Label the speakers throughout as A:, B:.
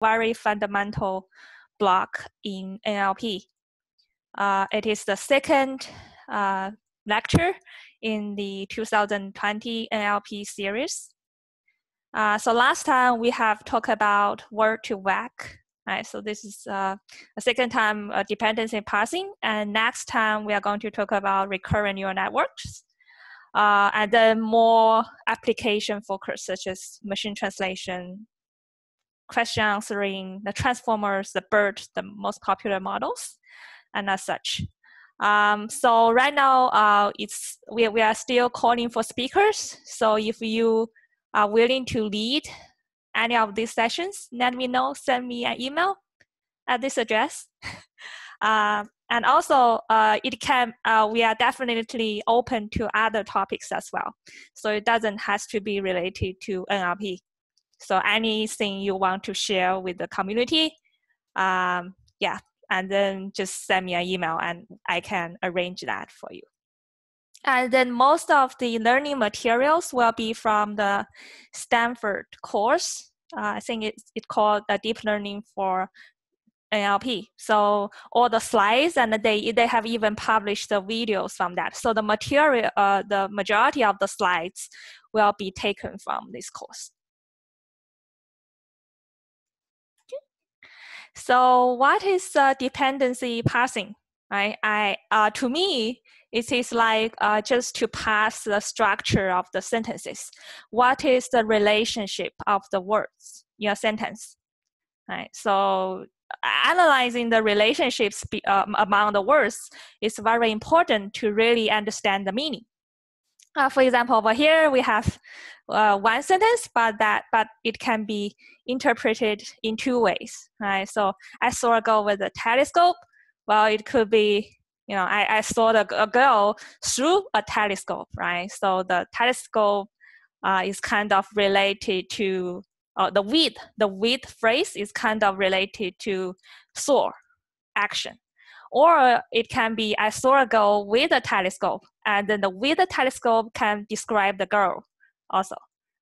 A: very fundamental block in NLP. It is the second lecture in the 2020 NLP series. So last time we have talked about word-to-vec, right? So this is a second time dependency parsing, and next time we are going to talk about recurrent neural networks, and then more application focus such as machine translation, question answering, the transformers, the BERT, the most popular models, and as such. So right now, we are still calling for speakers. So if you are willing to lead any of these sessions, let me know, send me an email at this address. And also, we are definitely open to other topics as well. So it doesn't have to be related to NLP. So anything you want to share with the community, yeah, and then just send me an email and I can arrange that for you. And then most of the learning materials will be from the Stanford course. I think it's called Deep Learning for NLP. So all the slides, and they have even published the videos from that. So the material, the majority of the slides will be taken from this course. So what is dependency parsing? Right? To me, it is like just to parse the structure of the sentences. What is the relationship of the words in a sentence? Right? So analyzing the relationships among the words is very important to really understand the meaning. For example, over here we have one sentence, but it can be interpreted in two ways, right? So I saw a girl with a telescope. Well, it could be, I saw a girl through a telescope, right? So the telescope is kind of related to the with. The with phrase is kind of related to saw action. Or it can be, I saw a girl with a telescope, and then the with the telescope can describe the girl also,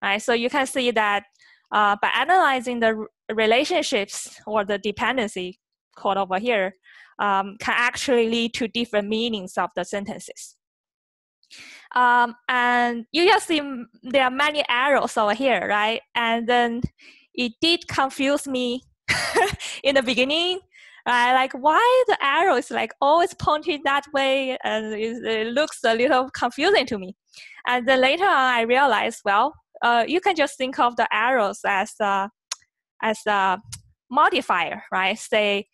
A: right? So you can see that by analyzing the relationships or the dependency called over here, can actually lead to different meanings of the sentences. And you just see there are many arrows over here, right? And then it did confuse me in the beginning. Like why the arrow is like always pointing that way, and it looks a little confusing to me. And then later on, I realized, well, you can just think of the arrows as a modifier, right? Say,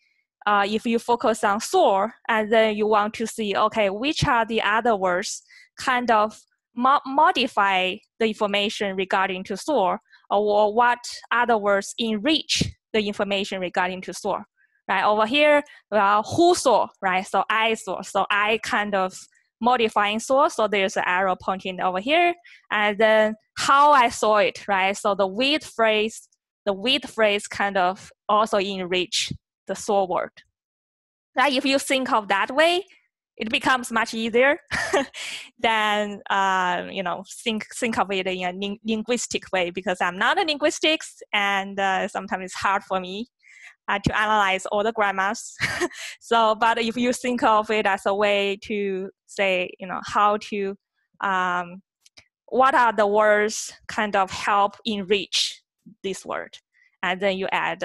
A: if you focus on saw, and then you want to see, okay, which are the other words kind of modify the information regarding to saw, or what other words enrich the information regarding to saw. Right, over here, who saw, right? So I saw. So I kind of modifying saw. So there's an arrow pointing over here. And then how I saw it, right? So the with phrase kind of also enrich the saw word. Right? If you think of that way, it becomes much easier than think of it in a linguistic way, because I'm not a linguistics, and sometimes it's hard for me to analyze all the grammars. So, but if you think of it as a way to say, how to, what are the words kind of help enrich this word, and then you add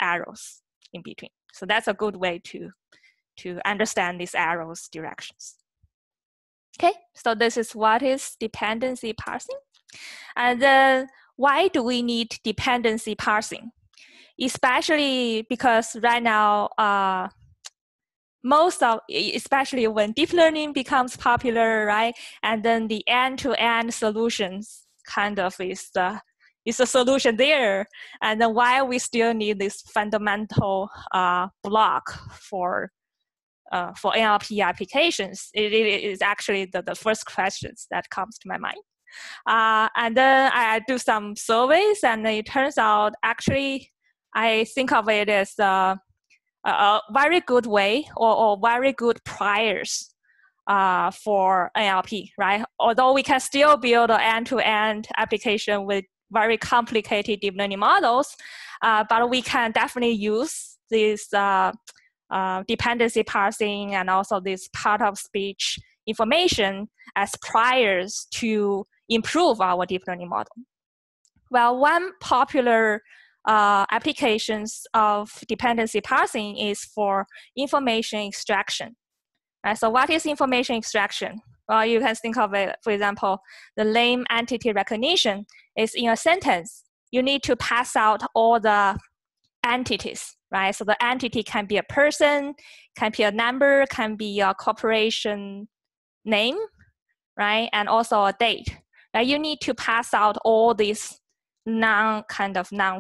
A: arrows in between. So that's a good way to understand these arrows directions. Okay, so this is what is dependency parsing. And then why do we need dependency parsing? Especially because right now, especially when deep learning becomes popular, right? And then the end-to-end solutions kind of is a solution there. And then why we still need this fundamental block for NLP applications, it is actually the first questions that comes to my mind. And then I do some surveys, and it turns out actually I think of it as a very good way or very good priors for NLP, right? Although we can still build an end-to-end application with very complicated deep learning models, but we can definitely use this dependency parsing and also this part of speech information as priors to improve our deep learning model. Well, one popular applications of dependency parsing is for information extraction. Right, so what is information extraction? Well, you can think of it, for example, the name entity recognition is in a sentence. You need to pass out all the entities, right? So the entity can be a person, can be a number, can be a corporation name, right? And also a date. Right? You need to pass out all these noun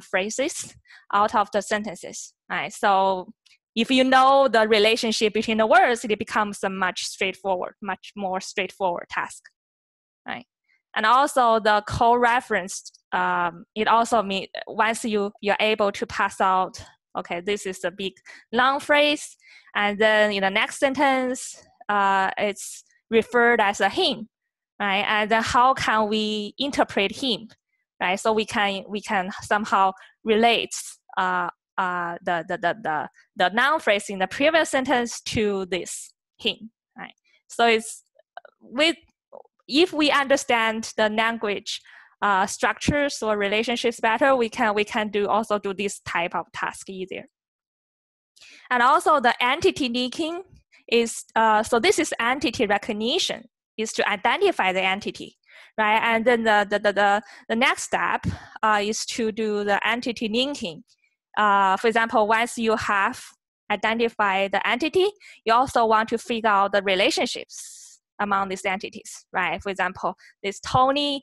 A: phrases out of the sentences, right? So if you know the relationship between the words, it becomes a much more straightforward task, right? And also the co-reference, it also means once you're able to pass out, okay, this is a big long phrase, and then in the next sentence, it's referred as a him, right? And then how can we interpret him, right? So we can somehow relate the noun phrase in the previous sentence to this him, right? So it's if we understand the language structures or relationships better, we can also do this type of task easier. And also the entity linking is so this is entity recognition, is to identify the entity, right? And then the next step is to do the entity linking. For example, once you have identified the entity, you also want to figure out the relationships among these entities, right? For example, this Tony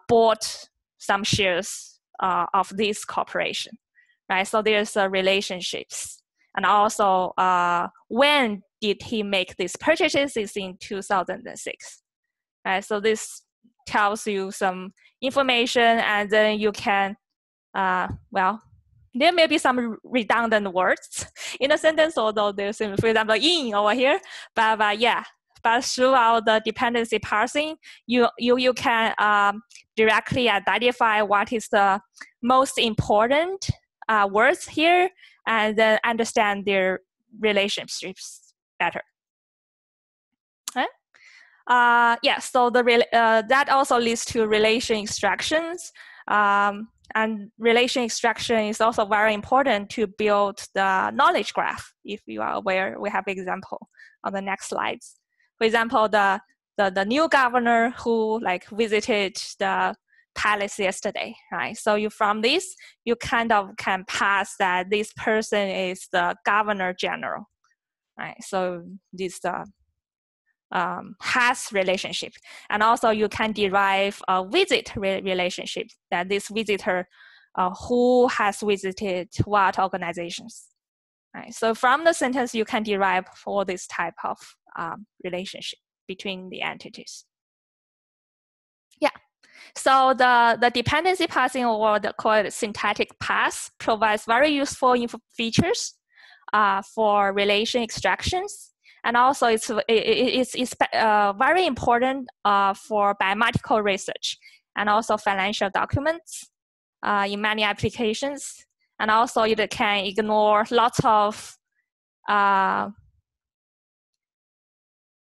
A: bought some shares of this corporation, right? So there's relationships. And also, when did he make these purchases? Is in 2006, right? So this tells you some information, and then you can, well, there may be some redundant words in a sentence, although there's, for example, in over here, but yeah. But throughout the dependency parsing, you can directly identify what is the most important words here, and then understand their relationships better. Right? Yeah, so that also leads to relation extractions. And relation extraction is also very important to build the knowledge graph. If you are aware, we have example on the next slides. For example, the new governor who visited the palace yesterday, right? So from this, you kind of can pass that this person is the governor general, right? So this has relationship. And also you can derive a visit relationship, that this visitor who has visited what organizations, right? So from the sentence, you can derive all this type of relationship between the entities. Yeah. So the dependency parsing, or the called syntactic parse, provides very useful features for relation extractions. And also it's very important for biomedical research and also financial documents in many applications. And also it can ignore lots of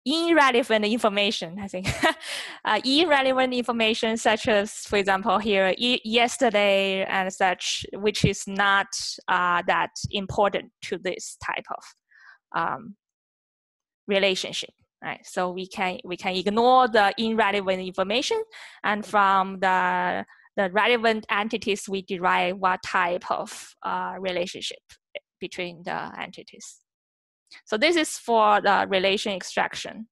A: irrelevant information, I think. Irrelevant information such as, for example, here, yesterday and such, which is not that important to this type of relationship, right? So we can ignore the irrelevant information, and from the relevant entities, we derive what type of relationship between the entities. So this is for the relation extraction.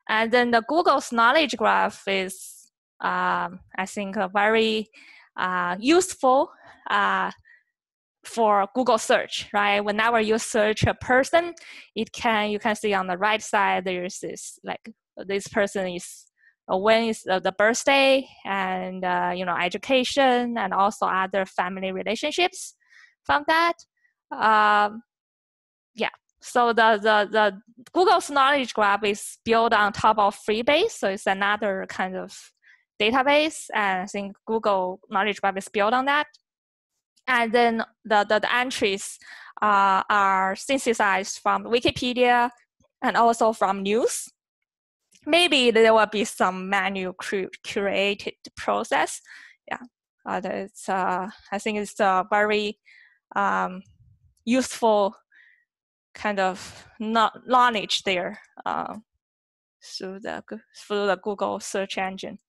A: And then the Google's knowledge graph is, I think, a very useful for Google search, right? Whenever you search a person, you can see on the right side, there's this, this person is, when is the birthday, and education, and also other family relationships from that. Yeah. So the Google's knowledge graph is built on top of Freebase, so it's another kind of database, and I think Google knowledge graph is built on that. And then the entries are synthesized from Wikipedia and also from news. Maybe there will be some manual curated process. Yeah, it's, I think it's a very useful kind of knowledge there through the Google search engine.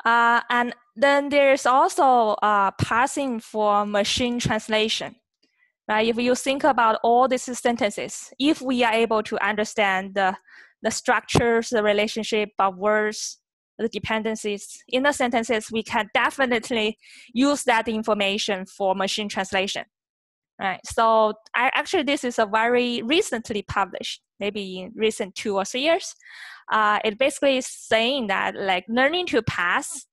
A: And then there's also parsing for machine translation. Right? If you think about all these sentences, if we are able to understand the structures, the relationship of words, the dependencies in the sentences, we can definitely use that information for machine translation. Right? So actually, this is a very recently published, maybe in recent 2 or 3 years. It basically is saying that like learning to parse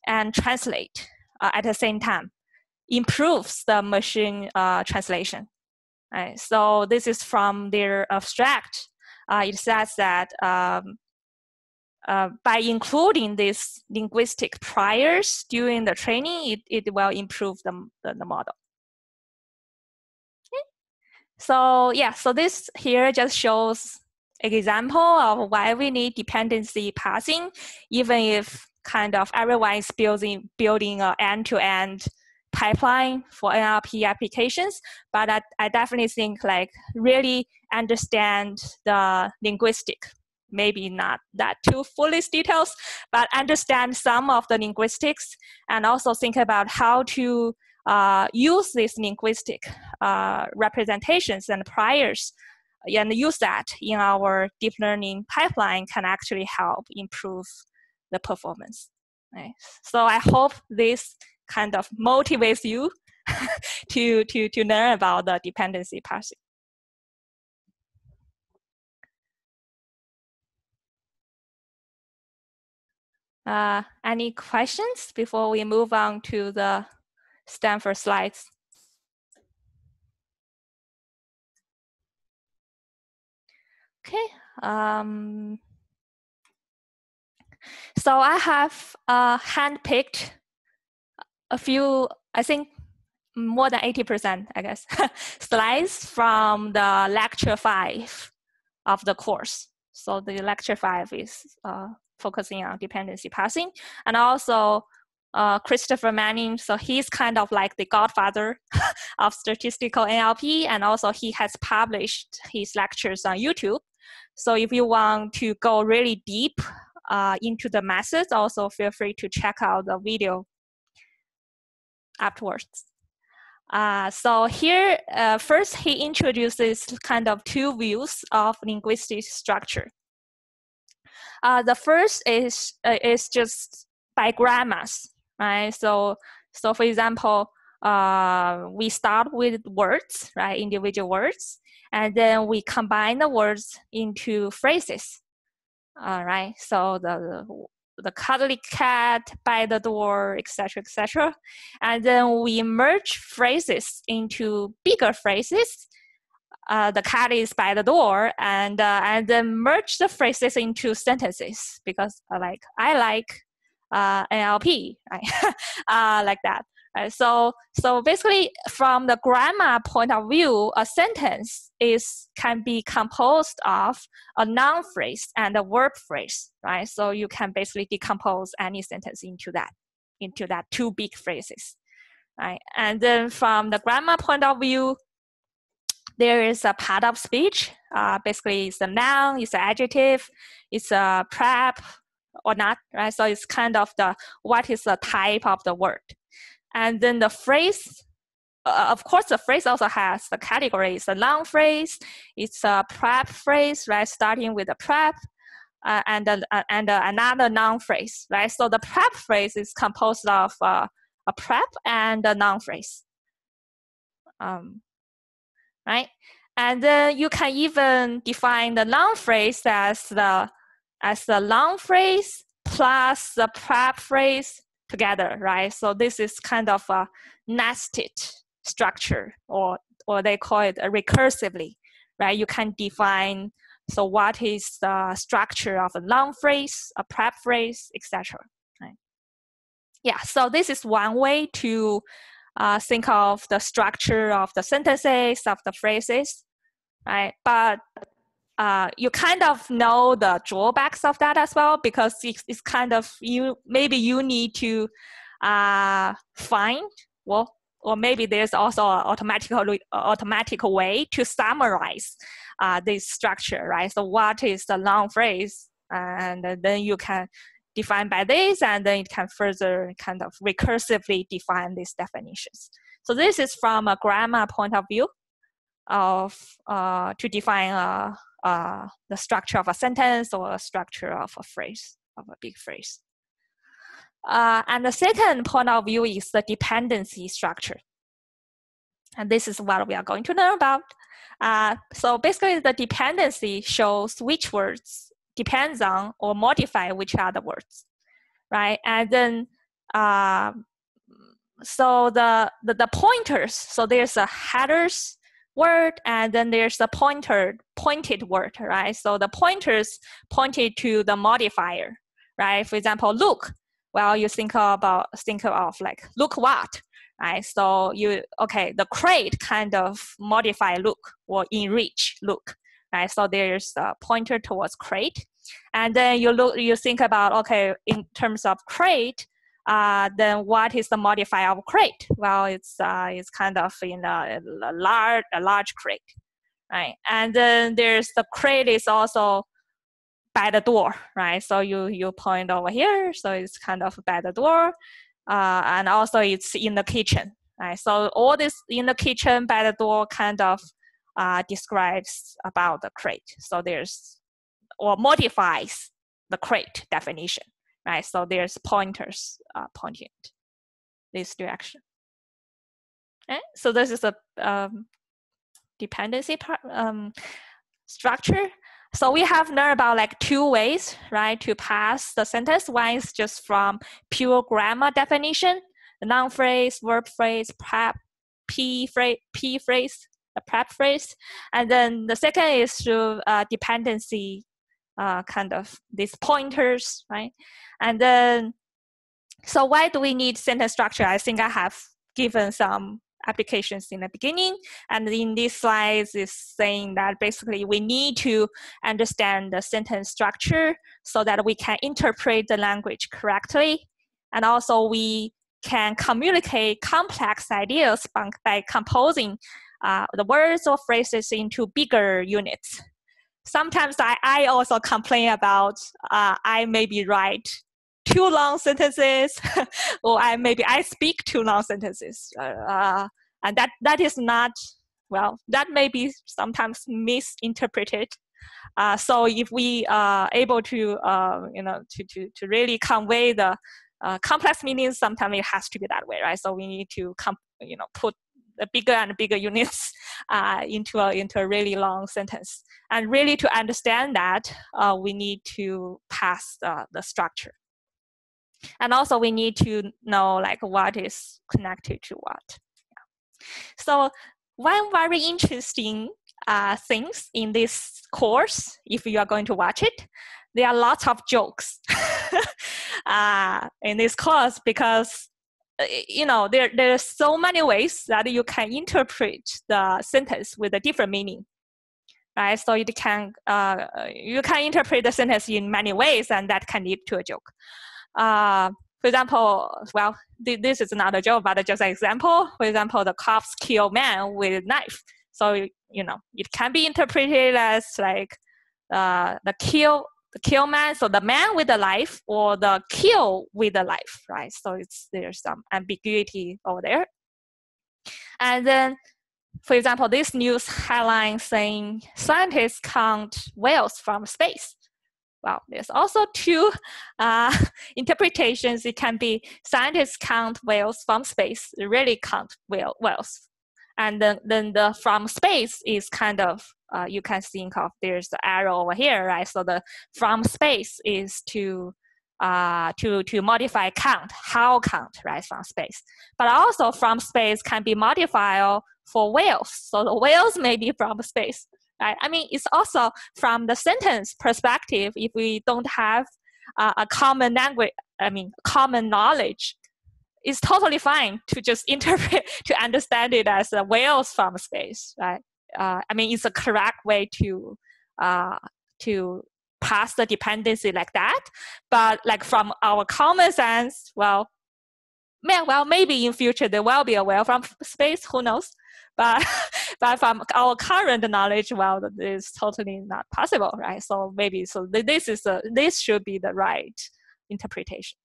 A: and translate at the same time improves the machine translation. Right? So this is from their abstract. It says that by including these linguistic priors during the training, it will improve the model. Okay. So yeah, so this here just shows an example of why we need dependency parsing, even if kind of everyone is building an end-to-end pipeline for NLP applications, but I definitely think like really understand the linguistic, maybe not that too fully details, but understand some of the linguistics and also think about how to use these linguistic representations and priors and use that in our deep learning pipeline can actually help improve the performance. Right? So I hope this kind of motivates you to learn about the dependency parsing. Any questions before we move on to the Stanford slides? Okay. So I have handpicked a few, I think more than 80%, I guess, slides from the lecture 5 of the course. So the lecture 5 is focusing on dependency parsing. And also Christopher Manning, so he's kind of like the godfather of statistical NLP, and also he has published his lectures on YouTube. So if you want to go really deep into the methods, also feel free to check out the video afterwards. So here, first he introduces kind of 2 views of linguistic structure. The first is just by grammars, right? So for example, we start with words, right? Individual words, and then we combine the words into phrases. Right? So the cuddly cat by the door, etc., etc. And then we merge phrases into bigger phrases. The cat is by the door, and then merge the phrases into sentences because I like NLP, right? Like that. Right? So basically, from the grammar point of view, a sentence can be composed of a noun phrase and a verb phrase, right? So you can basically decompose any sentence into that 2 big phrases, right? And then from the grammar point of view, there is a part of speech. Basically, it's a noun, it's an adjective, it's a prep or not, right? So it's kind of what is the type of the word. And then the phrase, of course, the phrase also has the category. It's a noun phrase, it's a prep phrase, right? Starting with a prep, and another noun phrase, right? So the prep phrase is composed of a prep and a noun phrase, right? And then you can even define the noun phrase as the noun phrase plus the prep phrase together, right? So this is kind of a nested structure, or they call it recursively, right? You can define, so what is the structure of a noun phrase, a prep phrase, etc. Right? Yeah, so this is one way to think of the structure of the sentences, of the phrases, right? But you kind of know the drawbacks of that as well, because it's kind of, maybe you need to find, well, or maybe there's also an automatic way to summarize this structure, right? So what is the long phrase? And then you can define by this, and then it can further kind of recursively define these definitions. So this is from a grammar point of view of to define the structure of a sentence or a structure of a phrase, of a big phrase. And the second point of view is the dependency structure. And this is what we are going to learn about. So basically, the dependency shows which words depends on or modify which other words, right? And then so the pointers, so there's a headers word, and then there's a pointed word, right? So the pointers pointed to the modifier, right? For example, look. Well, you think of like look what, right? So the crate kind of modify look or enrich look, right? So there's a pointer towards crate, and then you think about, okay, in terms of crate, then what is the modifier of crate? Well, it's kind of in a large crate, right? And then there's the crate is also by the door, right? So you point over here, so it's kind of by the door, and also it's in the kitchen, right? So all this in the kitchen, by the door, kind of describes about the crate. So or modifies the crate definition, right? So there's pointers pointing this direction. Okay? So this is a dependency structure. So we have learned about like two ways, right, to pass the sentence. One is just from pure grammar definition, the noun phrase, verb phrase, P phrase, the prep phrase. And then the second is through dependency, kind of these pointers, right? And then, so why do we need sentence structure? I think I have given some applications in the beginning, and in these slides is saying that basically we need to understand the sentence structure so that we can interpret the language correctly, and also we can communicate complex ideas by composing the words or phrases into bigger units. Sometimes I also complain about I maybe write too long sentences, or I speak too long sentences, and that is not, well, that may be sometimes misinterpreted. So if we are able to to really convey the complex meanings, sometimes it has to be that way, right? So we need to put the bigger and bigger units into a really long sentence, and really to understand that we need to pass the structure. And also we need to know like what is connected to what. Yeah. So one very interesting things in this course, if you are going to watch it, there are lots of jokes in this course, because there are so many ways that you can interpret the sentence with a different meaning, right? So you can interpret the sentence in many ways, and that can lead to a joke. For example, well, this is not a joke, but just an example. For example, the cops kill man with knife. So it can be interpreted as like the kill man, so the man with the knife, or the kill with the knife, right? So there's some ambiguity over there. And then, for example, this news headline saying scientists count whales from space. Well, there's also two interpretations. It can be scientists count whales from space, really count whales. And then the from space is kind of, you can think of, there's the arrow over here, right? So the from space is to modify count, how count, right, from space. But also from space can be modified for whales. So the whales may be from space. Right? I mean, it's also from the sentence perspective. If we don't have a common language, common knowledge it's totally fine to just interpret, to understand it as a whales from space, right? I mean, it's a correct way to pass the dependency like that. But like from our common sense, well, maybe in future there will be a whale from space, who knows? But but from our current knowledge, well, it's totally not possible, right? So maybe this should be the right interpretation.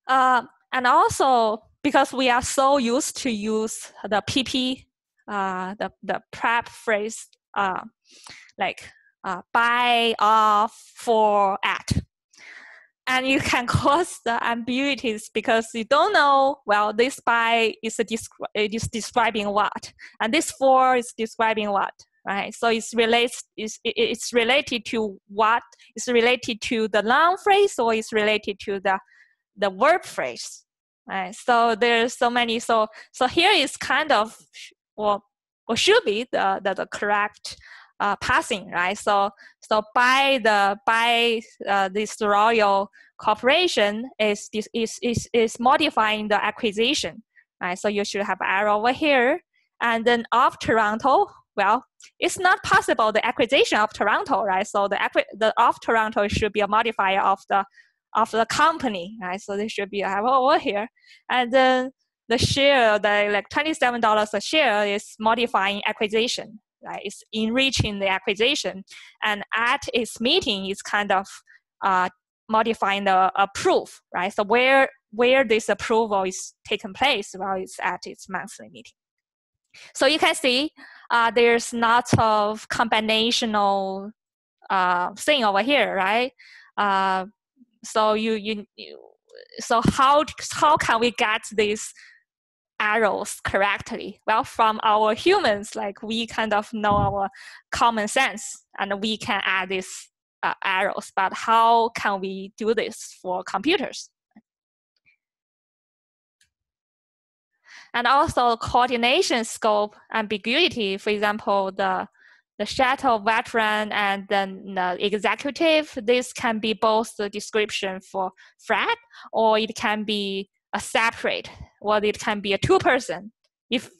A: And also because we are so used to use the PP, the prep phrase, like by, of, for, at. And you can cause the ambiguities because you don't know, well, this by is describing what, and this for is describing what, right? So it's related to what? It's related to the noun phrase, or it's related to the verb phrase, right? So there's so many. So here is kind of, or should be the correct passing, right? So by this royal corporation is modifying the acquisition, right? So you should have arrow over here, and then of Toronto. Well, it's not possible the acquisition of Toronto, right? So the of Toronto should be a modifier of the company, right? So there should be a arrow over here, and then the share, the like $27 a share, is modifying acquisition. Right, it's enriching the acquisition, and at its meeting is kind of modifying the approve, right? So where this approval is taking place, well, it's at its monthly meeting. So you can see there's lots of combinational thing over here, right? So so how can we get this arrows correctly? Well, from our humans, like we kind of know our common sense and we can add these arrows, but how can we do this for computers? And also coordination scope ambiguity. For example, the shuttle veteran and then the executive, this can be both the description for Fred, or it can be a separate, or it can be a two-person if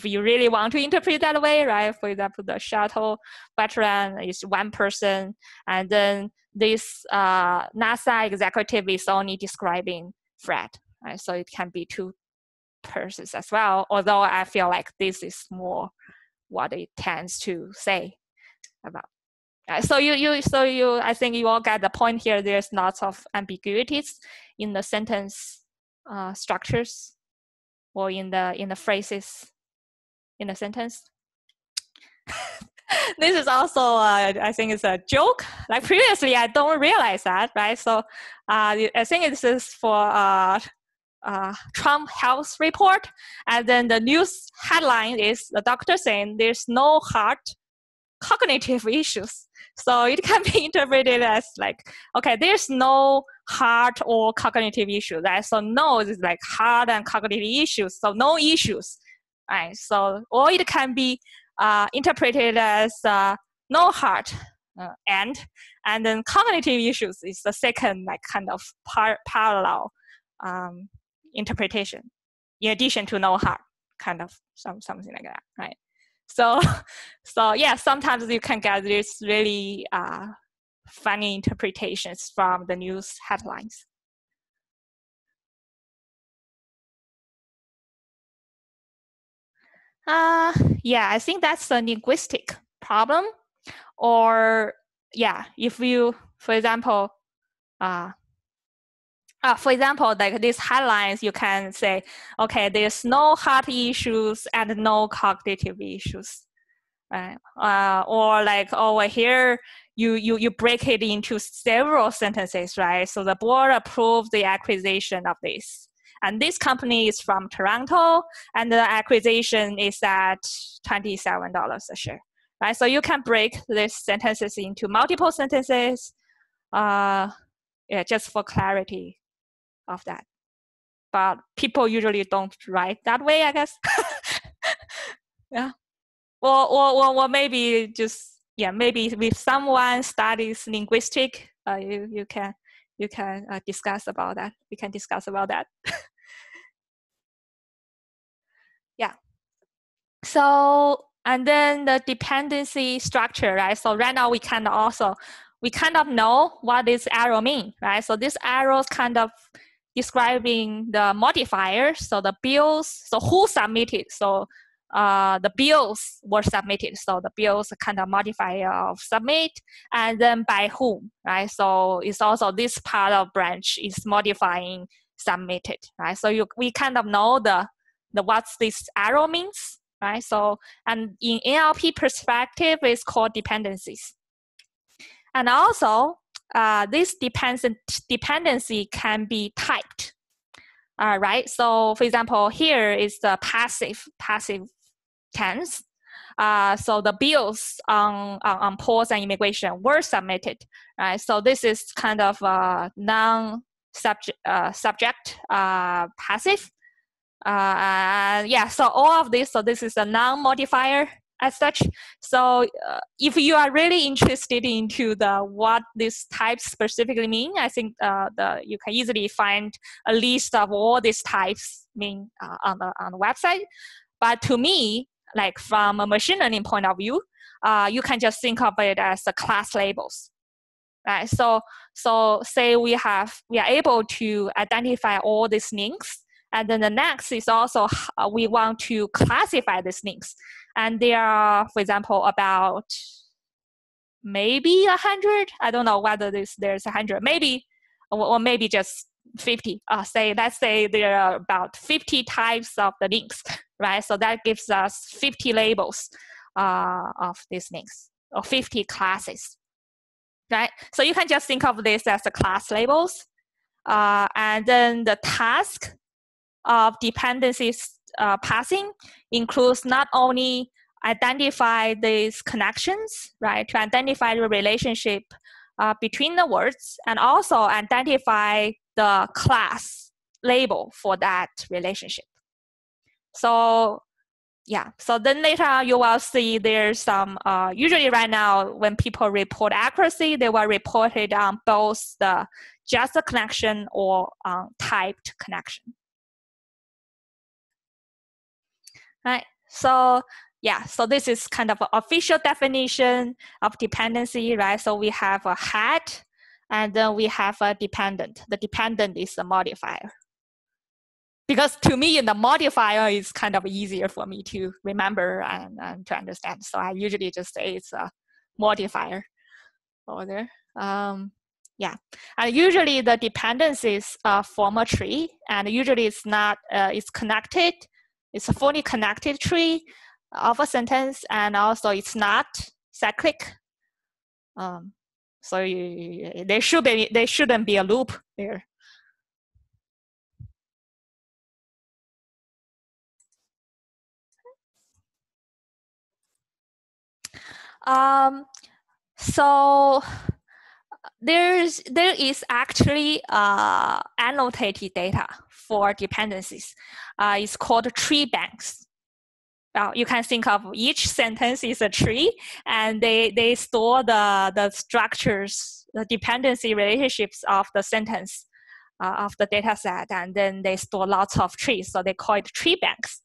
A: you really want to interpret that way, right? For example, the shuttle veteran is one person, and then this NASA executive is only describing Fred, right? So it can be two persons as well, although I feel like this is more what it tends to say about. So I think you all get the point here. There's lots of ambiguities in the sentence structures, or in the phrases in the sentence. This is also I think it's a joke. Like previously, I don't realize that, right? So I think this is for Trump health report, and then the news headline is the doctor saying there's no heart cognitive issues. So it can be interpreted as like, okay, there's no heart or cognitive issue, right? So no is like heart and cognitive issues, so no issues, right? So, or it can be interpreted as no heart and then cognitive issues is the second like kind of parallel interpretation, in addition to no heart, kind of something like that, right? So yeah, sometimes you can get these really funny interpretations from the news headlines. Yeah, I think that's a linguistic problem. Or yeah, if you, for example, like these headlines, you can say, okay, there's no heart issues and no cognitive issues, right? Or like over here, you break it into several sentences, right? So the board approved the acquisition of this, and this company is from Toronto, and the acquisition is at $27 a share, right? So you can break these sentences into multiple sentences, yeah, just for clarity of that. But people usually don't write that way, I guess. Yeah. Or maybe just, yeah, maybe if someone studies linguistic, you can you can discuss about that. We can discuss about that. Yeah. So, and then the dependency structure, right? So right now we kind of know what this arrow mean, right? So this arrow is kind of describing the modifiers, so the bills, so who submitted, so the bills were submitted, so the bills kind of modifier of submit, and then by whom, right? So it's also this part of branch is modifying submitted, right? So we kind of know the what this arrow means, right? So, and in NLP perspective, it's called dependencies. And also, this dependency can be typed, right? So, for example, here is the passive tense. So the bills on pause and immigration were submitted, right? So this is kind of non-subject passive. Yeah, so all of this, so this is a non-modifier as such. So if you are really interested into what these types specifically mean, I think you can easily find a list of all these types mean on the website. But to me, like from a machine learning point of view, you can just think of it as the class labels, right? So say we are able to identify all these links. And then the next is also we want to classify these links. And there are, for example, about maybe 100. I don't know whether there's 100, maybe, or maybe just 50. Let's say there are about 50 types of the links, right? So that gives us 50 labels of these links, or 50 classes, right? So you can just think of this as the class labels. And then the task of dependencies parsing includes not only identify these connections, right, to identify the relationship between the words, and also identify the class label for that relationship. So yeah, so then later you will see there's some, usually right now when people report accuracy, they will report it on both just the connection or typed connection. Right. So yeah, so this is kind of an official definition of dependency, right? So we have a head, and then we have a dependent. The dependent is the modifier. Because to me, the modifier is kind of easier for me to remember and to understand. So I usually just say it's a modifier over there. Yeah, and usually the dependencies form a tree, and usually it's not, it's connected. It's a fully connected tree of a sentence, and also it's not cyclic. So there shouldn't be a loop there. So there is actually annotated data for dependencies. It's called treebanks. You can think of each sentence is a tree, and they store the structures, the dependency relationships of the sentence of the data set, and then they store lots of trees. So they call it treebanks.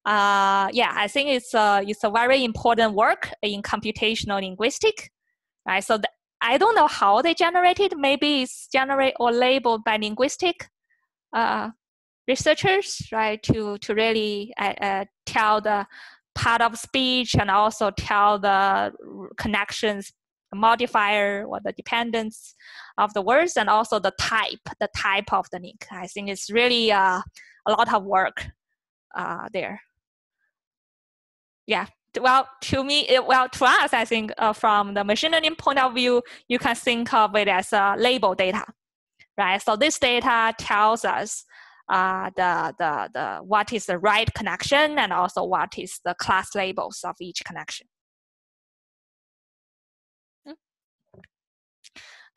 A: Yeah, I think it's a very important work in computational linguistic, right? So I don't know how they generate it. Maybe it's generated or labeled by linguistic researchers, right? To really tell the part of speech, and also tell the connections, the modifier or the dependence of the words, and also the type of the link. I think it's really a lot of work there. Yeah. Well, to me, to us, I think from the machine learning point of view, you can think of it as label data, right? So this data tells us the what is the right connection, and also what is the class labels of each connection.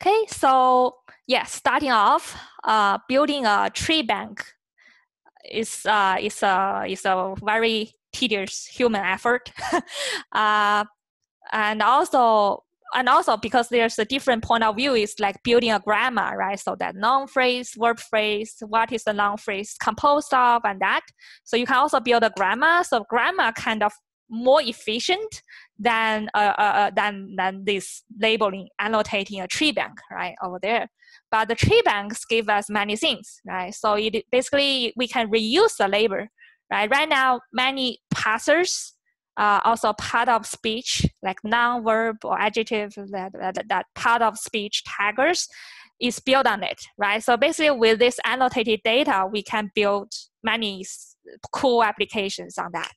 A: Okay, so yeah, starting off, building a tree bank is a very tedious human effort, and also and also because there's a different point of view, is like building a grammar, right? So that noun phrase, verb phrase, what is the noun phrase composed of, and that. So you can also build a grammar. So grammar kind of more efficient than this labeling, annotating a tree bank, right, over there. But the tree banks give us many things, right? So it basically we can reuse the label, right? Right now, many parsers, also part of speech, like noun, verb, or adjective, that part of speech taggers is built on it, right? So basically with this annotated data, we can build many cool applications on that.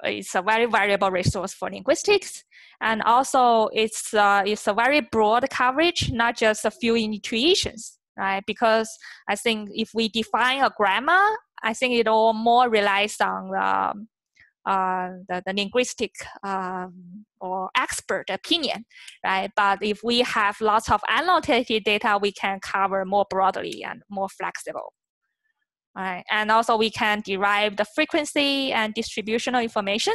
A: It's a very valuable resource for linguistics. And also it's a very broad coverage, not just a few intuitions, right? Because I think if we define a grammar, I think it all more relies on the linguistic or expert opinion, right? But if we have lots of annotated data, we can cover more broadly and more flexible. Right. And also we can derive the frequency and distributional information.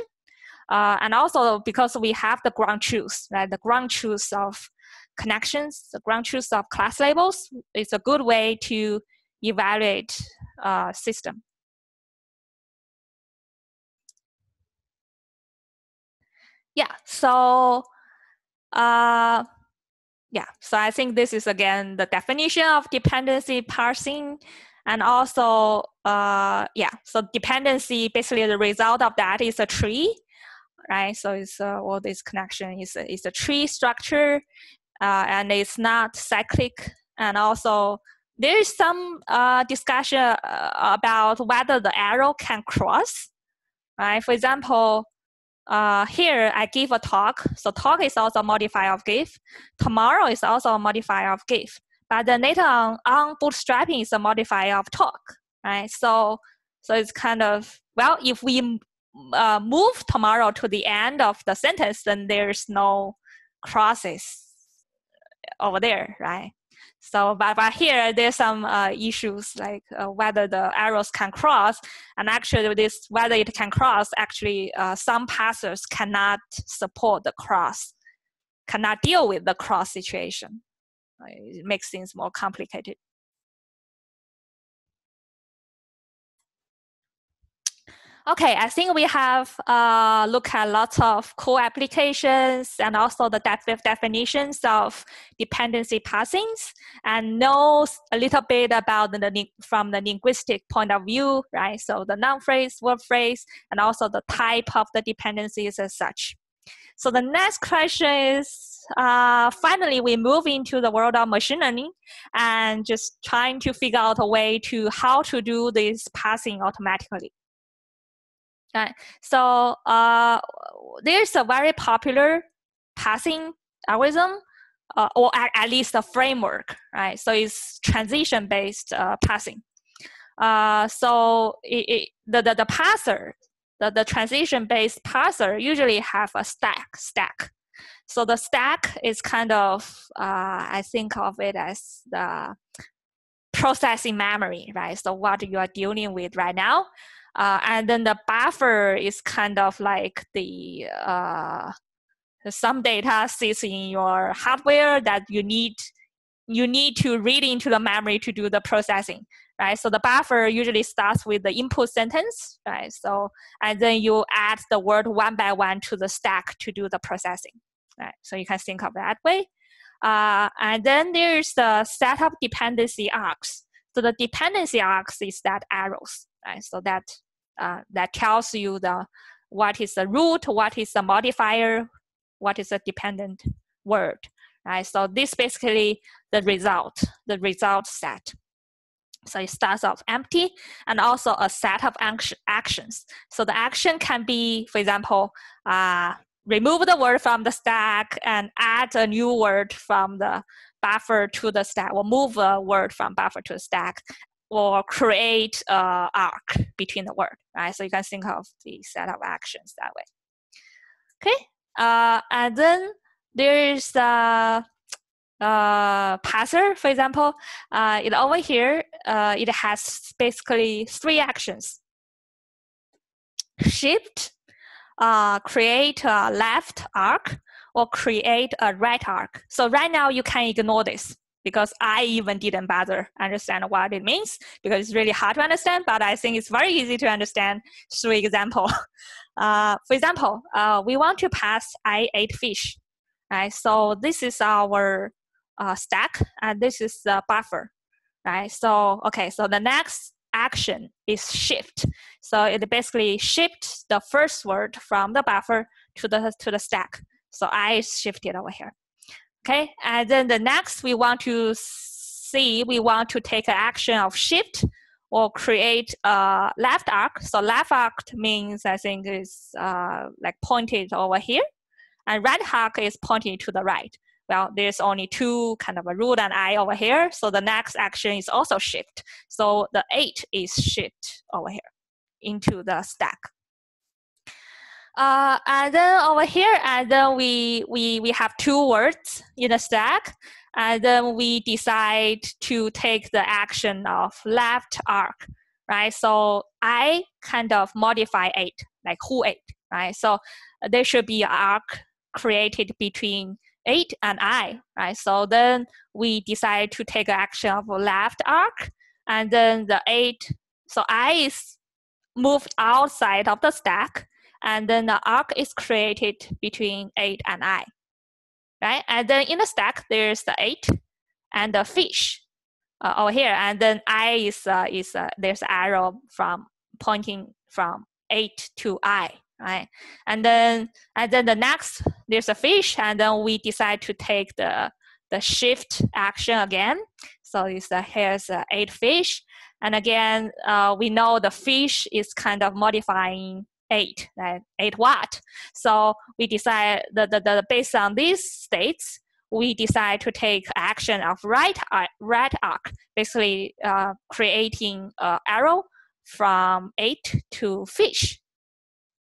A: And also because we have the ground truth, right? The ground truth of connections, the ground truth of class labels, it's a good way to evaluate system. Yeah, so so I think this is again the definition of dependency parsing. And also, so dependency, basically the result of that is a tree, right? So it's all this connection is a tree structure, and it's not cyclic. And also, there is some discussion about whether the arrow can cross, right? For example, here I give a talk. So talk is also a modifier of give. Tomorrow is also a modifier of give. But then later on bootstrapping is a modifier of talk, right? So it's kind of, well, if we move tomorrow to the end of the sentence, then there's no crosses over there, right? So, but here there's some issues like whether the arrows can cross, and actually this whether it can cross, actually some parsers cannot support the cross, cannot deal with the cross situation. It makes things more complicated. Okay, I think we have looked at lots of cool applications and also the definitions of dependency parsings, and know a little bit about from the linguistic point of view, right? So the noun phrase, verb phrase, and also the type of the dependencies as such. So the next question is, finally, we move into the world of machine learning and just trying to figure out a way to how to do this parsing automatically. Right. So there's a very popular parsing algorithm, or at least a framework, right? So it's transition-based parsing. So the parser, the transition-based parser usually have a stack. So the stack is kind of, I think of it as the processing memory, right? So what you are dealing with right now. And then the buffer is kind of like the some data sits in your hardware that you need to read into the memory to do the processing, right? So the buffer usually starts with the input sentence, right? So and then you add the word one by one to the stack to do the processing, right? So you can think of that way. And then there's the set of dependency arcs. So the dependency arcs is that arrows, right? So that tells you what is the root, what is the modifier, what is the dependent word, right? So this basically the result set. So it starts off empty, and also a set of actions. So the action can be, for example, remove the word from the stack and add a new word from the buffer to the stack, or move a word from buffer to the stack, or create an arc between the word, right? So you can think of the set of actions that way. Okay, and then there is the parser, for example. It over here, it has basically 3 actions: shift, create a left arc or create a right arc. So right now you can ignore this because I even didn't bother understand what it means because it's really hard to understand, but I think it's very easy to understand through example. For example, we want to pass I ate fish, right? So this is our stack and this is the buffer, right? So, okay, so the next action is shift. So it basically shifts the first word from the buffer to the stack. So I shifted over here. Okay, and then the next we want to take an action of shift or create a left arc. So left arc means I think is like pointed over here, and right arc is pointing to the right. Well, there's only two kind of a root and I over here, so the next action is also shift. So the 8 is shift over here into the stack. And then over here, and then we have two words in the stack, and then we decide to take the action of left arc, right? So I kind of modify 8, like who 8, right? So there should be an arc created between 8 and I, right? So then we decide to take action of left arc, and then the 8, so I is moved outside of the stack, and then the arc is created between 8 and I, right? And then in the stack, there's the 8 and the fish over here, and then I is there's arrow from pointing from 8 to I, right? And then the next, there's a fish, and then we decide to take the shift action again. So here's 8 fish, and again, we know the fish is kind of modifying 8, right? 8 what? So we decide based on these states, we decide to take action of right arc, basically creating an arrow from 8 to fish,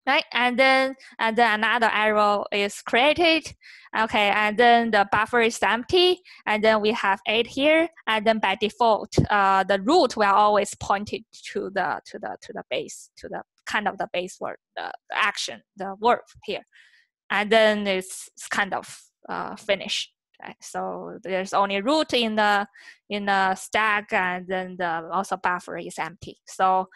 A: right? And then another arrow is created. Okay, and then the buffer is empty, and then we have 8 here, and then by default, the root will always point it to the base, to the kind of the base word, the action, the verb here, and then it's kind of finished. Right? So there's only root in the stack, and then the also buffer is empty. So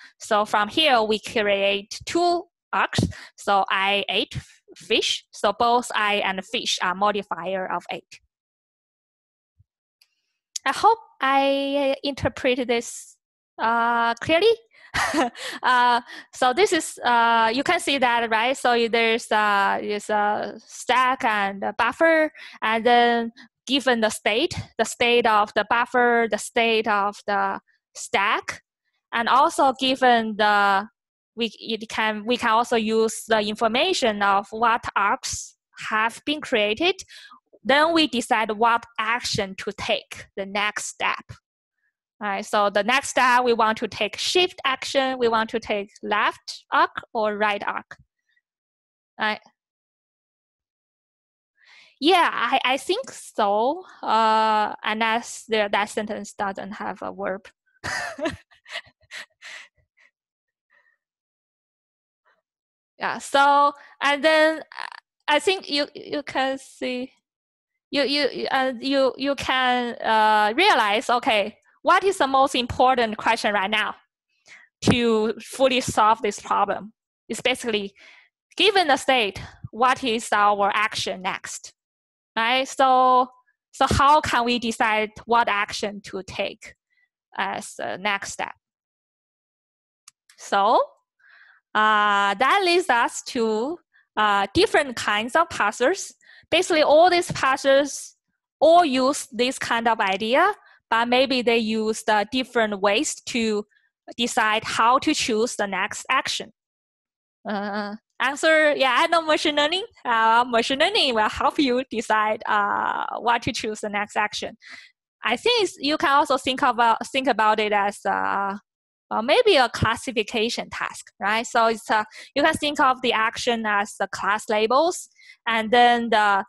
A: from here we create 2 arcs. So I ate fish. So both I and fish are modifier of 8. I hope I interpreted this clearly. So this is you can see that, right? So there's a stack and a buffer, and then given the state of the buffer, the state of the stack, and also given the we can also use the information of what arcs have been created. Then we decide what action to take, the next step. All right, so the next step, we want to take shift action. We want to take left arc or right arc. All right. Yeah, I think so, unless that sentence doesn't have a verb. Yeah, so, and then I think you can see, you can realize, okay, what is the most important question right now to fully solve this problem? It's basically, given the state, what is our action next, right? So how can we decide what action to take as the next step? So that leads us to different kinds of parsers. Basically, all these parsers all use this kind of idea, but maybe they use different ways to decide how to choose the next action. Answer, yeah, I know machine learning. Machine learning will help you decide what to choose the next action. I think you can also think about it as maybe a classification task, right? So it's you can think of the action as the class labels, and then the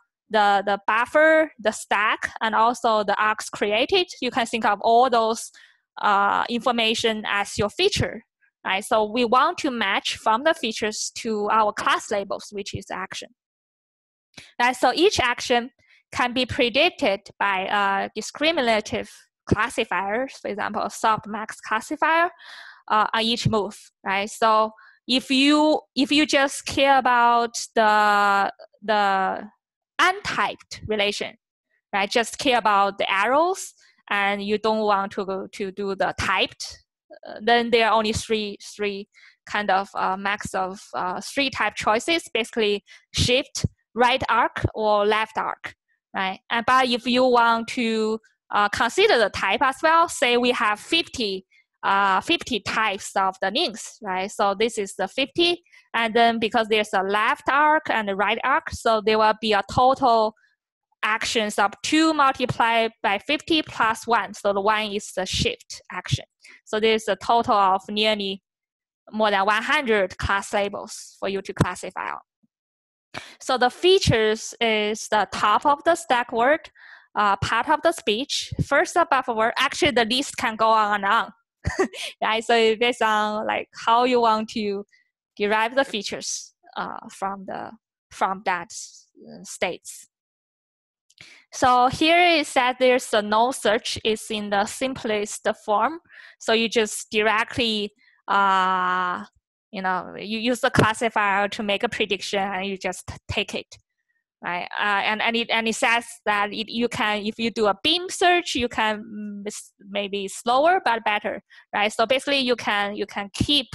A: buffer, the stack, and also the arcs created. You can think of all those information as your feature, right? So we want to match from the features to our class labels, which is action. Right? So each action can be predicted by a discriminative classifier, for example, a softmax classifier on each move, right? So if you just care about the untyped relation, right? Just care about the arrows, and you don't want to go to do the typed, then there are only three kind of max of three type choices, basically shift, right arc, or left arc, right? And but if you want to consider the type as well, say we have 50 types of the links, right? So this is the 50, and then because there's a left arc and a right arc, so there will be a total actions of 2 multiplied by 50 plus 1. So the 1 is the shift action. So there's a total of nearly more than 100 class labels for you to classify on. So the features is the top of the stack word, part of the speech, first above word. Actually, the list can go on and on. Right? So it's based on like how you want to derive the features from that states. So here it said there's a no search is in the simplest form. So you just directly, you use the classifier to make a prediction, and you just take it, right? And it says that you can, if you do a beam search, you can maybe slower but better, right? So basically, you can keep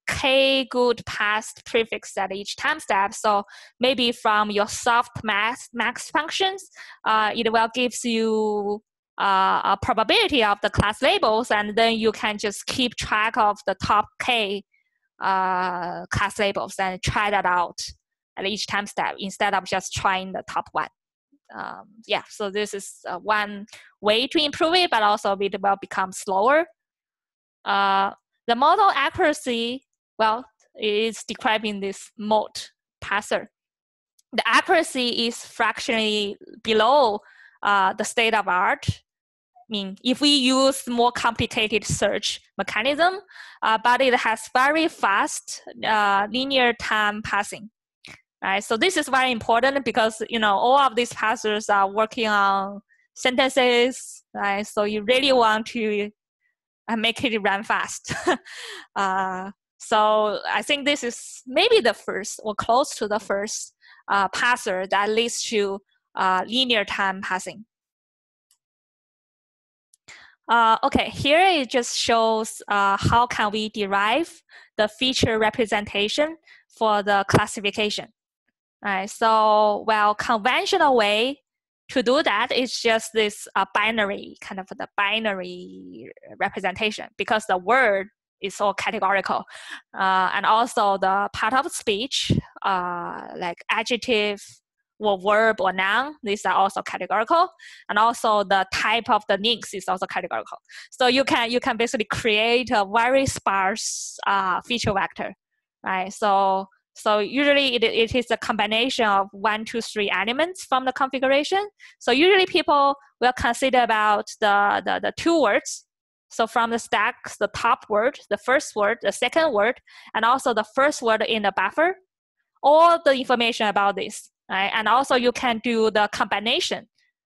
A: k good past prefix at each time step. So maybe from your soft max functions, it will gives you a probability of the class labels, and then you can just keep track of the top k class labels and try that out at each time step instead of just trying the top one. Yeah, so this is one way to improve it, but also it will become slower. The model accuracy, well, is described in this MaltParser. The accuracy is fractionally below the state of art. I mean, if we use more complicated search mechanism, but it has very fast linear time passing. Right? So this is very important because all of these parsers are working on sentences, right? So you really want to make it run fast. So I think this is maybe the first or close to the first parser that leads to linear time passing. Okay, here it just shows how can we derive the feature representation for the classification. Right, so well, conventional way to do that is just this binary, kind of the binary representation, because the word is all categorical. And also the part of speech, like adjective or verb or noun, these are also categorical. And also the type of the links is also categorical. So you can basically create a very sparse feature vector, right? So usually it is a combination of 1, 2, 3 elements from the configuration. So usually people will consider about the 2 words. So from the stack, the top word, the first word, the second word, and also the first word in the buffer, all the information about this, right? And also you can do the combination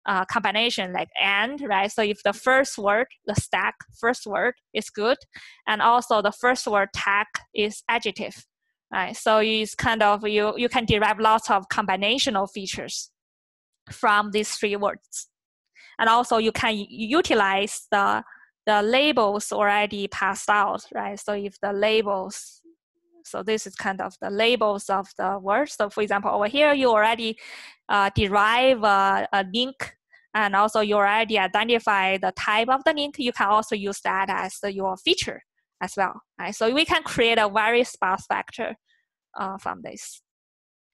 A: like and, right? So if the first word, the stack first word is good, and also the first word tag is adjective. Right, so it's kind of you can derive lots of combinational features from these 3 words, and also you can utilize the labels already passed out, right? So if the labels, so this is kind of the labels of the words. So for example, over here you already derive a link, and also you already identify the type of the link. You can also use that as your feature as well, right? So we can create a very sparse vector from this.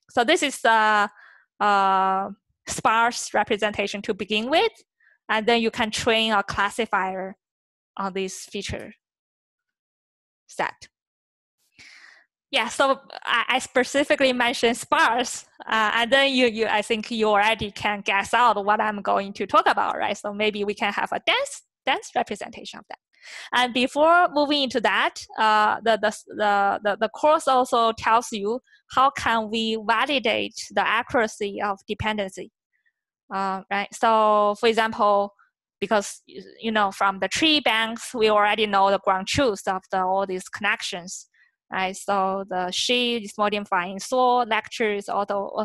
A: So this is the sparse representation to begin with, and then you can train a classifier on this feature set. Yeah, so I specifically mentioned sparse, and then I think you already can guess out what I'm going to talk about, right? So maybe we can have a dense representation of that. And before moving into that, the course also tells you how can we validate the accuracy of dependency, right? So for example, because from the tree banks, we already know the ground truth of all these connections, right? So the she is modifying so, lecture is also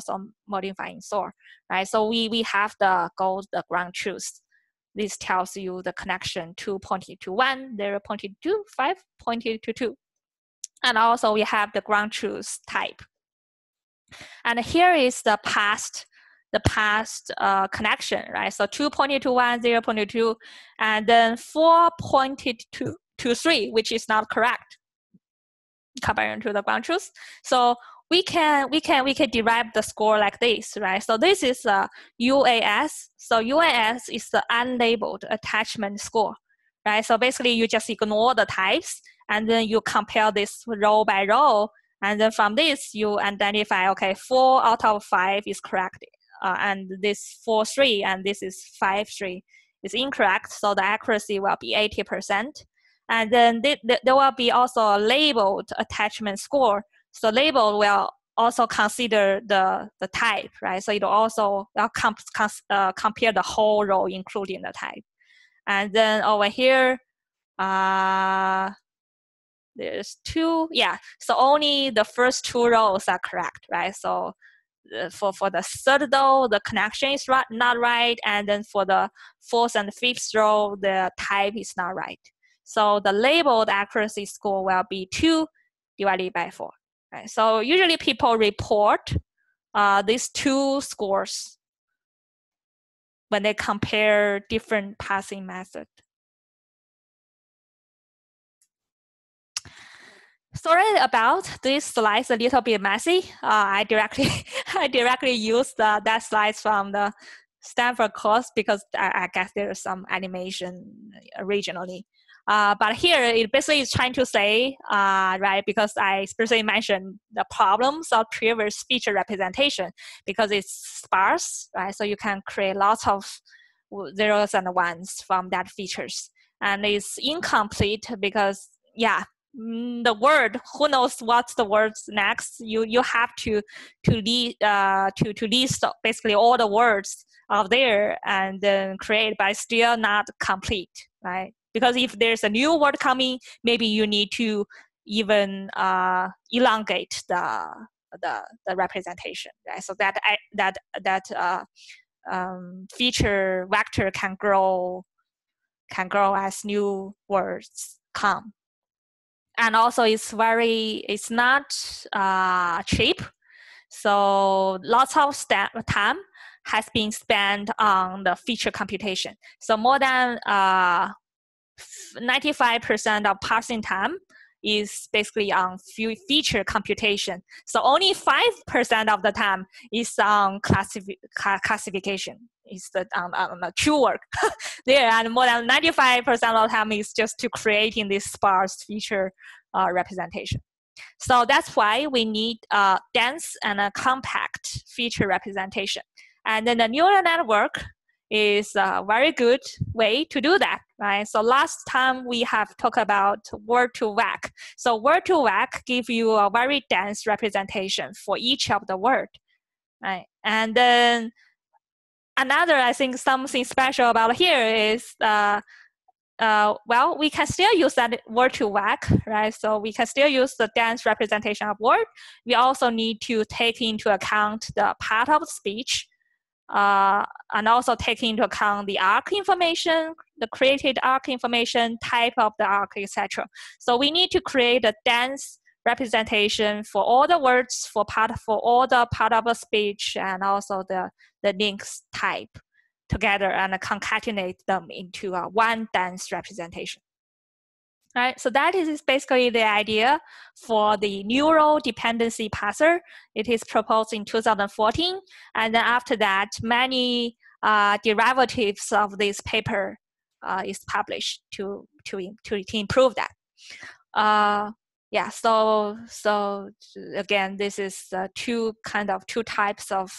A: modifying so, right? So we have the ground truth. This tells you the connection 2 pointing to 1, 0 pointing to 5 pointing to 2. And also we have the ground truth type. And here is the past connection, right? So 2 pointed to 1, 0 pointed to 2, and then 4 pointed to 3, which is not correct compared to the ground truth. So we can derive the score like this, right? So this is a UAS. So UAS is the unlabeled attachment score, right? So basically you just ignore the types and then you compare this row by row, and then from this you identify, okay, 4 out of 5 is correct, and this 4-3 and this is 5-3 is incorrect. So the accuracy will be 80%. And then there will be also a labeled attachment score. So label will also consider the type, right? So it also will compare the whole row, including the type. And then over here, there's 2, yeah. So only the first 2 rows are correct, right? So for the third row, the connection is not right, and then for the 4th and 5th row, the type is not right. So the labeled accuracy score will be 2 divided by 4. Right? So usually people report these 2 scores when they compare different parsing methods. Sorry about this slide's a little bit messy. I directly used that slides from the Stanford course because I guess there's some animation originally. But here it basically is trying to say, right, because I especially mentioned the problems of previous feature representation because it's sparse, right? So you can create lots of zeros and ones from that features. And it's incomplete because, yeah, the word, who knows what's the words next? You have to list basically all the words out there and then create, but still not complete, right? Because if there's a new word coming, maybe you need to even elongate the representation, right? So that feature vector can grow as new words come. And also it's not cheap. So lots of time has been spent on the feature computation. So more than 95% of parsing time is basically on feature computation. So only 5% of the time is on classification. Is the true work there, and more than 95% of the time is just to creating this sparse feature representation. So that's why we need a dense and a compact feature representation. And then the neural network is a very good way to do that, right? So last time we have talked about word-to-vec. So word-to-vec give you a very dense representation for each of the word, right? And then another, I think something special about here is, well, we can still use that word-to-vec, right? So we can still use the dense representation of word. We also need to take into account the part of speech, and also take into account the arc information, the created arc information, type of the arc, etc. So we need to create a dense representation for all the words, for all the part of a speech, and also the links type together and concatenate them into one dense representation. Right, so that is basically the idea for the neural dependency parser. It is proposed in 2014, and then after that, many derivatives of this paper is published to improve that. Yeah, so again, this is two types of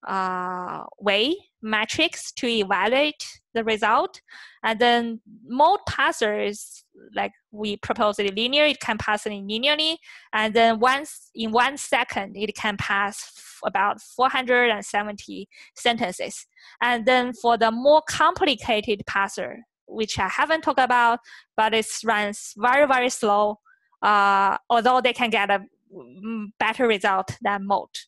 A: way metrics to evaluate the result. And then MaltParser is like we propose it linear, it can pass it linearly. And then once in 1 second, it can pass about 470 sentences. And then for the more complicated parser, which I haven't talked about, but it runs very, very slow, although they can get a better result than Malt.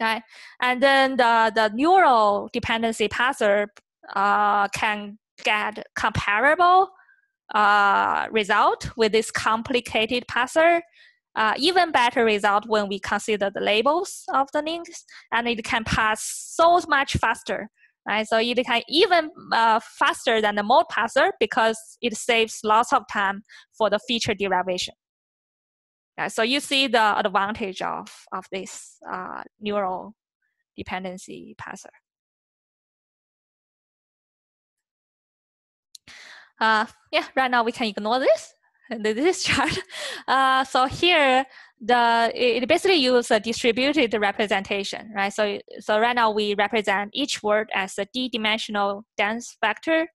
A: Right? And then the neural dependency parser can get comparable result with this complicated parser. Even better result when we consider the labels of the links, and it can pass so much faster. Right? So it can even faster than the MaltParser because it saves lots of time for the feature derivation. So you see the advantage of this neural dependency parser. Right now we can ignore this chart. So here, it basically uses a distributed representation, right? So right now we represent each word as a d-dimensional dense vector.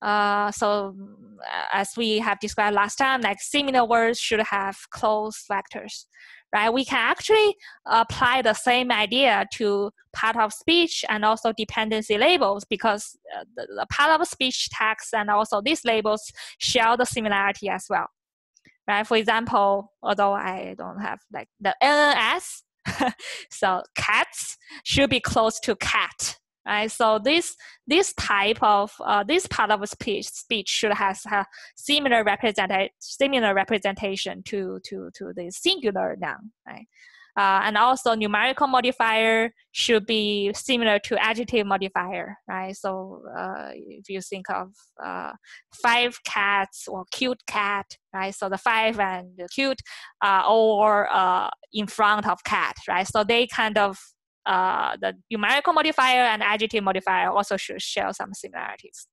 A: So as we have described last time, like similar words should have closed vectors, right? We can actually apply the same idea to part of speech and also dependency labels because the part of speech text and also these labels share the similarity as well, right? For example, although I don't have like the NNS, so cats should be close to cat. Right, so this type of this part of speech should have a similar representation to the singular noun, right? And also numerical modifier should be similar to adjective modifier, right? So if you think of 5 cats or cute cat, right? So the 5 and the cute or in front of cat, right? So they kind of the numerical modifier and adjective modifier also should share some similarities.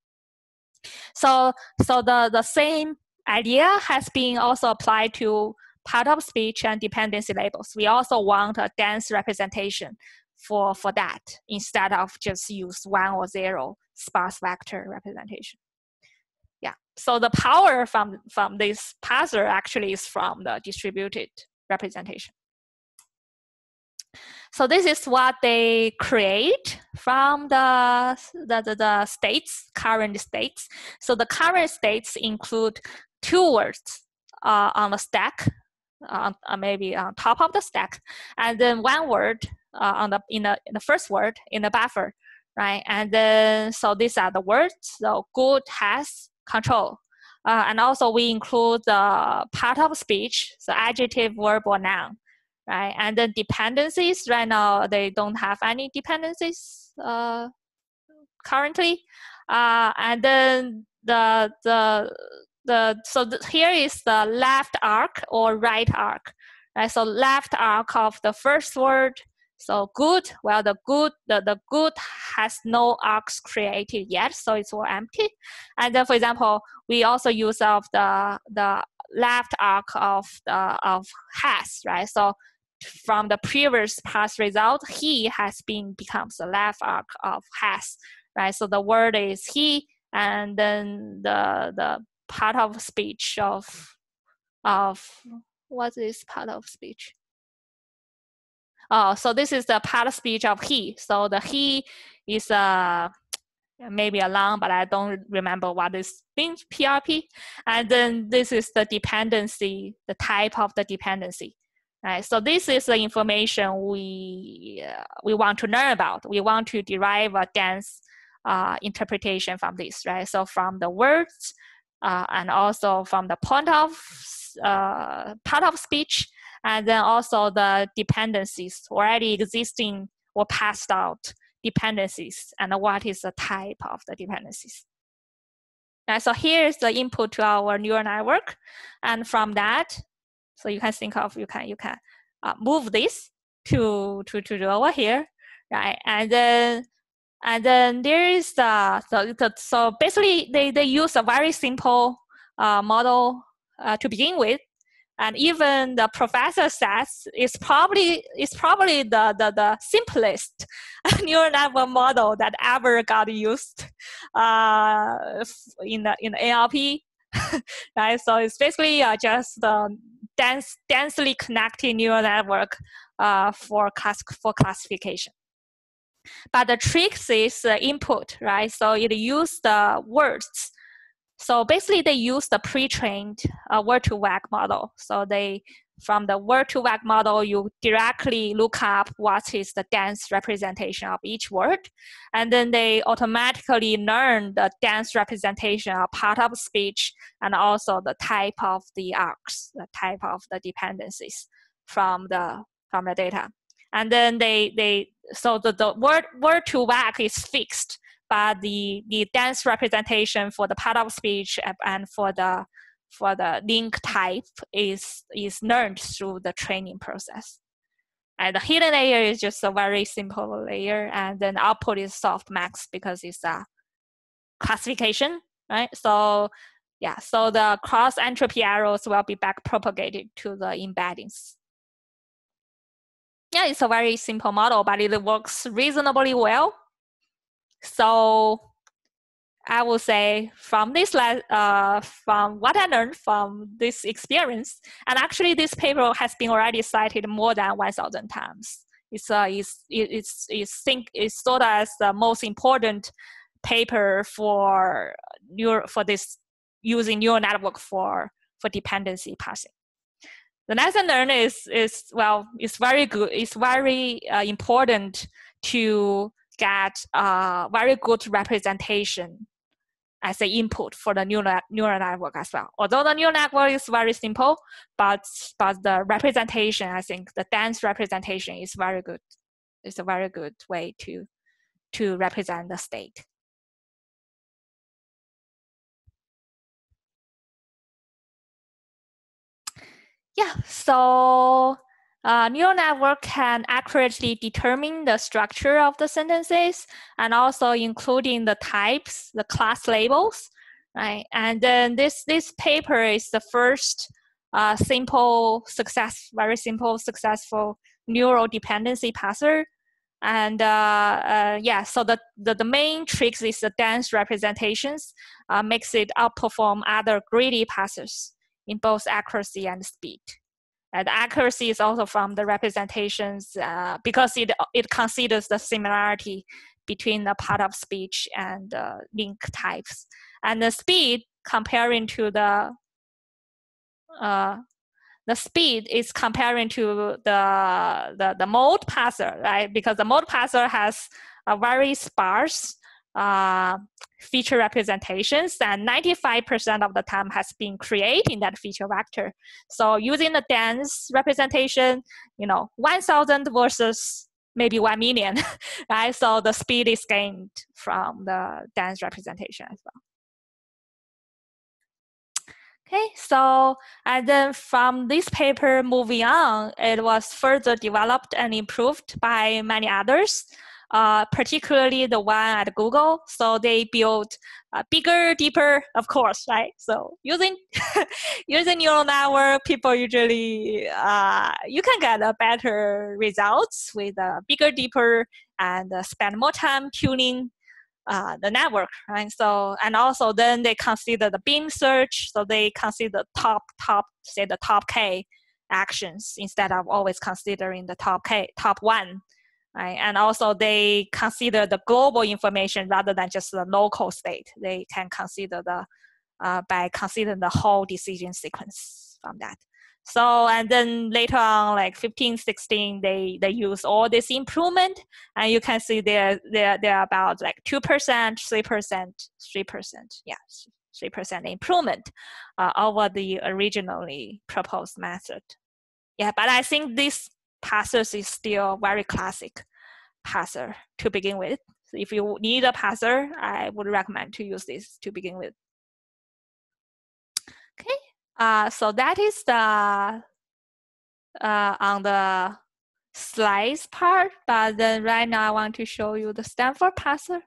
A: So the same idea has been also applied to part of speech and dependency labels. We also want a dense representation for that instead of just use 1 or 0 sparse vector representation. Yeah. So the power from this parser actually is from the distributed representation. So this is what they create from the states, current states. So the current states include 2 words on the stack, maybe on top of the stack, and then 1 word in the first word in the buffer, right? And then so these are the words. So good, has, control. And also we include the part of speech, so adjective, verb, or noun. Right, and then dependencies. Right now, they don't have any dependencies currently. And then here is the left arc or right arc. Right, so left arc of the first word. So good. Well, the good has no arcs created yet, so it's all empty. And then, for example, we also use of the left arc of has. Right, so from the previous past result, he has becomes the left arc of has, right? So the word is he, and then the part of speech of what is part of speech? Oh, so this is the part of speech of he. So the he is maybe a noun, but I don't remember what this means, PRP. And then this is the dependency, the type of the dependency. Right, so this is the information we want to learn about. We want to derive a dense interpretation from this, right? So from the words and also from the point of part of speech, and then also the dependencies already existing or passed out dependencies, and what is the type of the dependencies. Right, so here is the input to our neural network, and from that. So you can think of you can move this to over here, right? And then there is so basically they use a very simple model to begin with, And even the professor says it's probably the simplest neural network model that ever got used in the NLP. Right, so it's basically just densely connected neural network for classification. But the trick is input, right? So it uses the words. So basically, they use the pre-trained word-to-vec model. So from the word-to-vec model, you directly look up what is the dense representation of each word, and then they automatically learn the dense representation of part of speech and also the type of the arcs, the type of the dependencies from the data. And then so the word-to-vec is fixed, but the dense representation for the part of speech and for the link type is learned through the training process. And the hidden layer is just a very simple layer, and then output is softmax because it's a classification, right? So yeah, so the cross entropy arrows will be back propagated to the embeddings. Yeah, it's a very simple model, but it works reasonably well. So I will say from this, from what I learned from this experience, and actually this paper has been already cited more than 1,000 times. It's thought as the most important paper for this using neural network for dependency parsing. The lesson learned is very good. It's very important to get very good representation as an input for the neural network as well. Although the neural network is very simple, but the representation, I think the dense representation is very good. It's a very good way to represent the state. Yeah, so neural network can accurately determine the structure of the sentences and also including the types, the class labels, right? And then this paper is the first very simple, successful neural dependency parser. And yeah, so the main tricks is the dense representations makes it outperform other greedy parsers in both accuracy and speed. And the accuracy is also from the representations because it considers the similarity between the part of speech and link types. And the speed comparing to the speed is comparing to the MaltParser, right? Because the MaltParser has a very sparse feature representations, and 95% of the time has been creating that feature vector. So using the dense representation, 1,000 versus maybe 1 million, right? So the speed is gained from the dense representation as well. Okay, so and then from this paper moving on, it was further developed and improved by many others, particularly the one at Google. So they built bigger, deeper, of course, right? So using neural network, people usually you can get a better results with bigger, deeper, and spend more time tuning the network, right? So, and also then they consider the beam search. So they consider top, say the top K actions instead of always considering the top 1, right? And also they consider the global information rather than just the local state. They can consider by considering the whole decision sequence from that. So, and then later on, like 15, 16, they use all this improvement, and you can see they're about like 2%, 3%, 3%, yeah, 3% improvement over the originally proposed method. Yeah, but I think this parser is still very classic parser to begin with. So if you need a parser, I would recommend to use this to begin with. Okay, so that is the on the slides part, but then right now I want to show you the Stanford parser.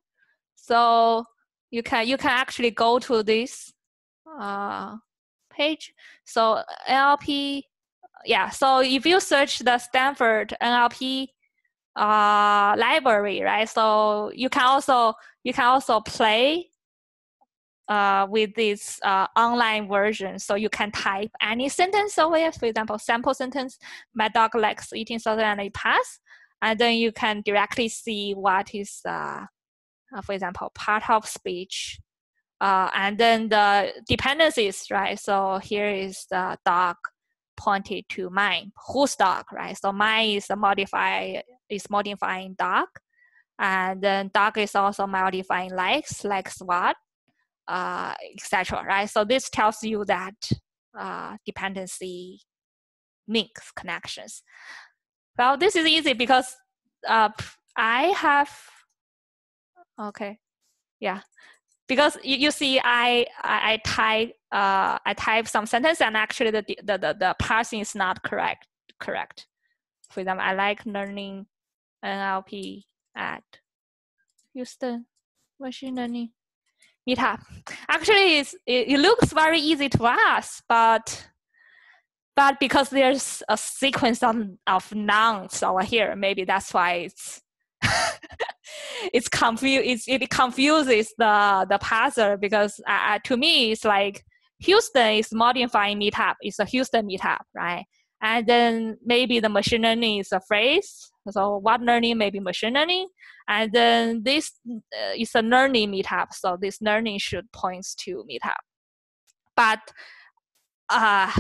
A: So you can actually go to this page. So NLP, yeah. So if you search the Stanford NLP library, right? So you can also play with this online version. So you can type any sentence over here. For example, sample sentence: my dog likes eating salad and it pass. And then you can directly see what is, for example, part of speech. And then the dependencies, right? So here is the dog pointed to mine. Whose dog, right? So mine is modifying dog. And then dog is also modifying likes what, etc. Right? So this tells you that dependency links, connections. Well, this is easy because I have, okay, yeah. Because you see, I type some sentence and actually the parsing is not correct. For example, I like learning NLP at Houston machine learning meetup. Actually, it looks very easy to us, but because there's a sequence of nouns over here, maybe that's why it's it confuses the parser, because to me it's like Houston is modifying meetup. It's a Houston meetup, right? And then maybe the machine learning is a phrase. So what learning may be machine learning, and then this is a learning meetup. So this learning should points to meetup. But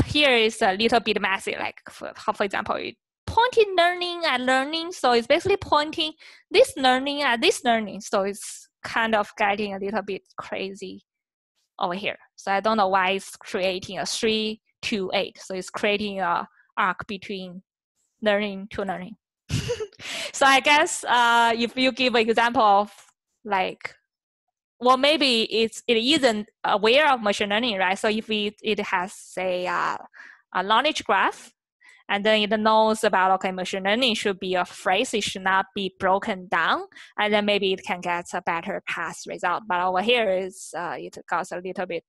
A: here is a little bit messy. Like for example, it pointing learning at learning. So it's basically pointing this learning at this learning. So it's kind of getting a little bit crazy over here. So I don't know why it's creating a 3 to 8. So it's creating a arc between learning to learning. So I guess if you give an example of like, well, maybe it isn't aware of machine learning, right? So if it has say a knowledge graph, and then it knows about, okay, machine learning should be a phrase, it should not be broken down, and then maybe it can get a better pass result. But over here is it got a little bit